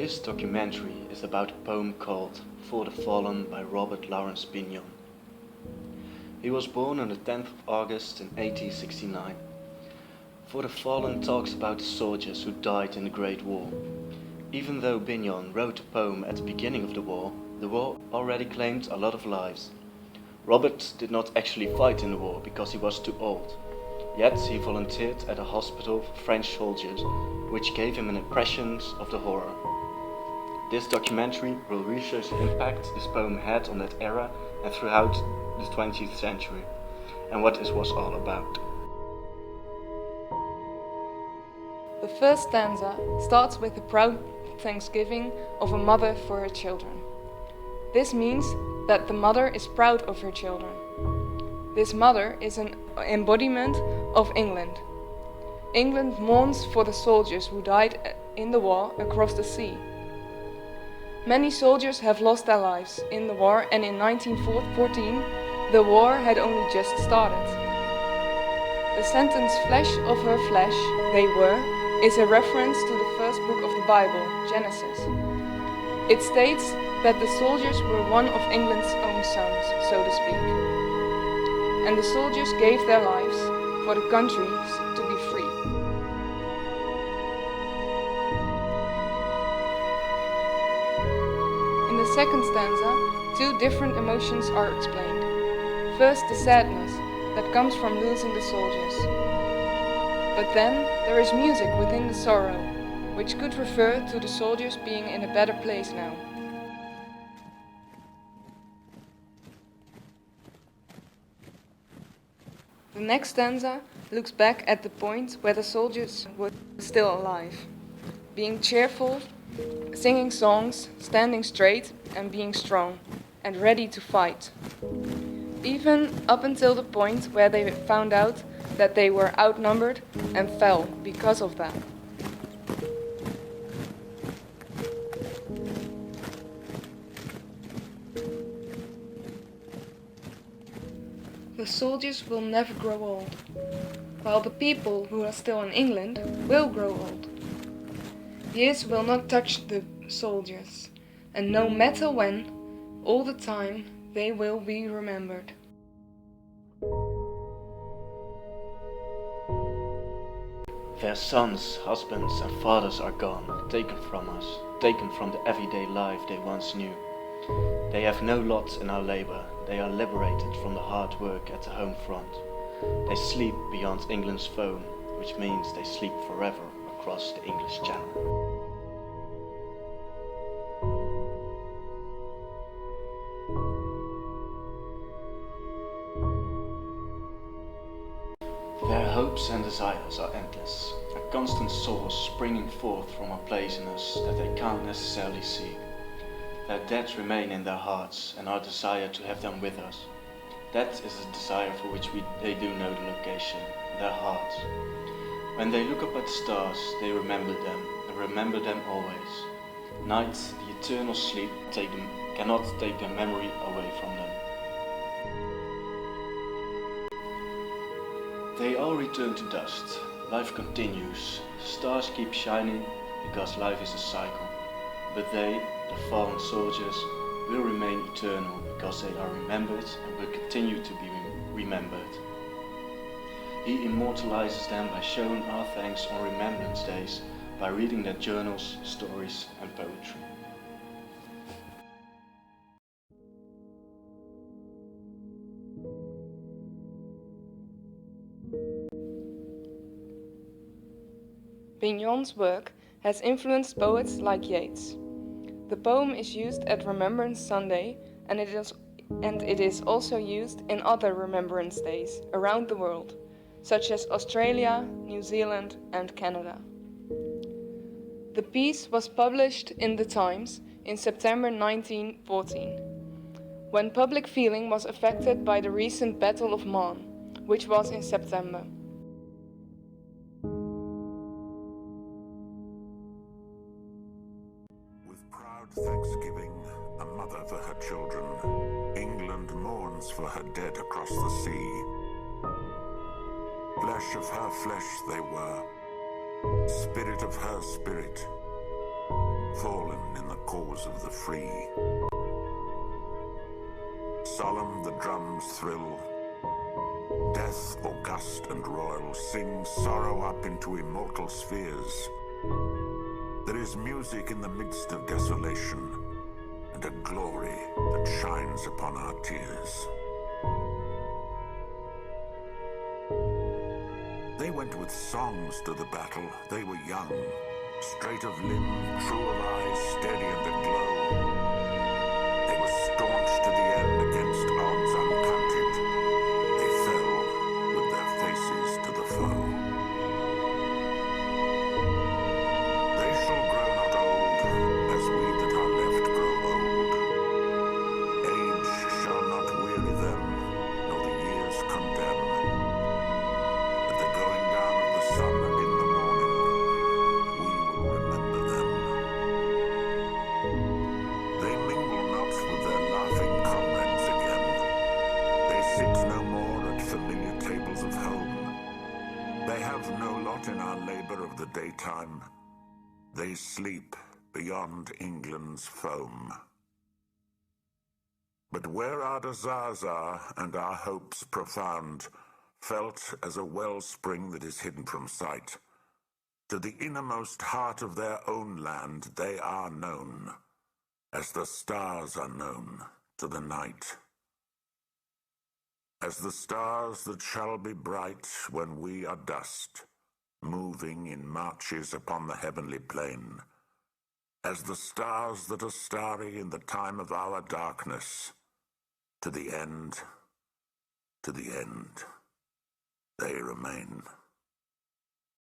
Today's documentary is about a poem called For+the+Fallen by Robert Lawrence Bignon. He was born on the 10th of August in 1869. For+the+Fallen talks about the soldiers who died in the Great War. Even though Bignon wrote the poem at the beginning of the war already claimed a lot of lives. Robert did not actually fight in the war because he was too old. Yet he volunteered at a hospital for French soldiers, which gave him an impression of the horror. This documentary will research the impact this poem had on that era and throughout the 20th century, and what it was all about. The first stanza starts with the proud thanksgiving of a mother for her children. This means that the mother is proud of her children. This mother is an embodiment of England. England mourns for the soldiers who died in the war across the sea. Many soldiers have lost their lives in the war, and in 1914 the war had only just started. The sentence "flesh of her flesh they were" is a reference to the first book of the Bible, Genesis. It states that the soldiers were one of England's own sons, so to speak. And the soldiers gave their lives for the country to be free. In the second stanza, two different emotions are explained. First, the sadness that comes from losing the soldiers. But then there is music within the sorrow, which could refer to the soldiers being in a better place now. The next stanza looks back at the point where the soldiers were still alive, being cheerful, singing songs, standing straight and being strong, and ready to fight. Even up until the point where they found out that they were outnumbered and fell because of that. The soldiers will never grow old, while the people who are still in England will grow old. Years will not touch the soldiers, and no matter when, all the time they will be remembered. Their sons, husbands and fathers are gone, taken from us, taken from the everyday life they once knew. They have no lot in our labor, they are liberated from the hard work at the home front. They sleep beyond England's foam, which means they sleep forever across the English Channel. Their hopes and desires are endless, a constant source springing forth from a place in us that they can't necessarily see. Their dead remain in their hearts and our desire to have them with us. That is a desire for which they do know the location, their hearts. When they look up at the stars, they remember them, and remember them always. Night, the eternal sleep, cannot take their memory away from them. They all return to dust. Life continues. Stars keep shining because life is a cycle. But they, the fallen soldiers, will remain eternal because they are remembered and will continue to be remembered. He immortalizes them by showing our thanks on Remembrance Days, by reading their journals, stories and poetry. Bignon's work has influenced poets like Yeats. The poem is used at Remembrance Sunday, and it is also used in other Remembrance Days around the world, such as Australia, New Zealand and Canada. The piece was published in The Times in September 1914, when public feeling was affected by the recent Battle of Marne, which was in September. Thanksgiving, a mother for her children. England mourns for her dead across the sea. Flesh of her flesh they were, spirit of her spirit. fallen in the cause of the free. Solemn the drums thrill, death august and royal sings sorrow up into immortal spheres. There is music in the midst of desolation, and a glory that shines upon our tears. They went with songs to the battle. They were young, straight of limb, true of eye, steady and aglow. They were staunch to the end against odds uncounted. They fell with their faces to the foe. They shall grow not old, as we that are left grow old. Age shall not weary them, nor the years condemn. At the going down of the sun and in the morning, we will remember them. They mingle not with their laughing comrades again. They sit no more at familiar tables of home. They have no lot in our labor of the daytime. They sleep beyond England's foam. But where our desires are and our hopes profound, felt as a wellspring that is hidden from sight, to the innermost heart of their own land they are known, as the stars are known to the night. As the stars that shall be bright when we are dust, moving in marches upon the heavenly plain, as the stars that are starry in the time of our darkness, to the end, they remain.